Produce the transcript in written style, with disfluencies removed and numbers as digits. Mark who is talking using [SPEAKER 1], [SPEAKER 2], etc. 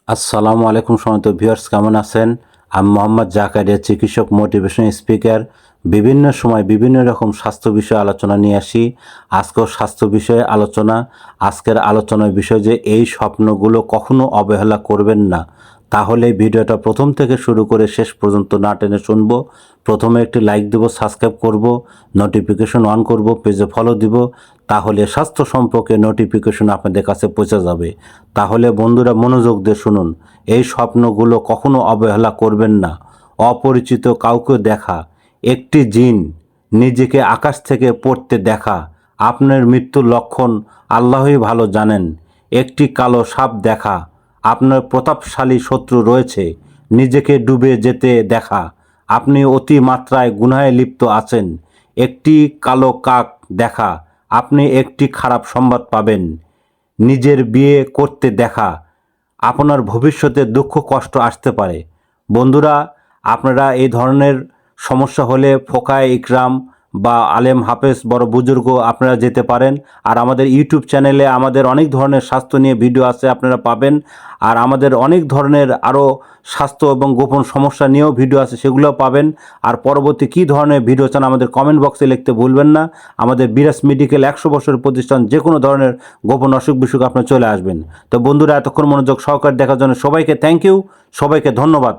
[SPEAKER 1] আসসালামু আলাইকুম সম্মানিত ভিউয়ার্স, কেমন আছেন? আমি মোহাম্মদ জাকারিয়া, চিকিৎসক, মোটিভেশন স্পিকার। বিভিন্ন সময় বিভিন্ন রকম স্বাস্থ্য বিষয়ে আলোচনা নিয়ে আসি। আজকেও স্বাস্থ্য বিষয়ে আলোচনা। আজকের আলোচনার বিষয় যে এই স্বপ্নগুলো কখনো অবহেলা করবেন না। তাহলে ভিডিওটা প্রথম থেকে শুরু করে শেষ পর্যন্ত না টেনে শুনবো। প্রথমে একটি লাইক দেবো, সাবস্ক্রাইব করব, নোটিফিকেশন অন করব, পেজে ফলো দিব। তাহলে স্বাস্থ্য সম্পর্কে নোটিফিকেশন আপনাদের কাছে পৌঁছে যাবে। তাহলে বন্ধুরা মনোযোগ দিয়ে শুনুন। এই স্বপ্নগুলো কখনো অবহেলা করবেন না। অপরিচিত কাউকে দেখা, একটি জিন নিজেকে আকাশ থেকে পড়তে দেখা, আপনার মৃত্যুর লক্ষণ আল্লাহই ভালো জানেন। একটি কালো সাপ দেখা, আপনার প্রতাপশালী শত্রু রয়েছে, নিজেকে ডুবে যেতে দেখা, আপনি অতি মাত্রায় গুনাহে লিপ্ত আছেন। একটি কালো কাক দেখা, আপনি একটি খারাপ সংবাদ পাবেন। নিজের বিয়ে করতে দেখা, আপনার ভবিষ্যতে দুঃখ কষ্ট আসতে পারে। বন্ধুরা, আপনারা এই ধরনের সমস্যা হলে ফোকায় ইকরাম বা আলেম হাফেজ বড় বুজুর্গ আপনারা যেতে পারেন। আর আমাদের ইউটিউব চ্যানেলে আমাদের অনেক ধরনের স্বাস্থ্য নিয়ে ভিডিও আছে, আপনারা পাবেন। আর আমাদের অনেক ধরনের আরও স্বাস্থ্য এবং গোপন সমস্যা নিয়েও ভিডিও আছে, সেগুলোও পাবেন। আর পরবর্তী কী ধরনের ভিডিও চান আমাদের কমেন্ট বক্সে লিখতে ভুলবেন না। আমাদের বিরাজ মেডিকেল 100 বছরের প্রতিষ্ঠান, যে কোনো ধরনের গোপন অসুখ বিসুখ আপনার চলে আসবেন। তো বন্ধুরা, এতক্ষণ মনোযোগ সহকারে দেখার জন্য সবাইকে থ্যাংক ইউ, সবাইকে ধন্যবাদ।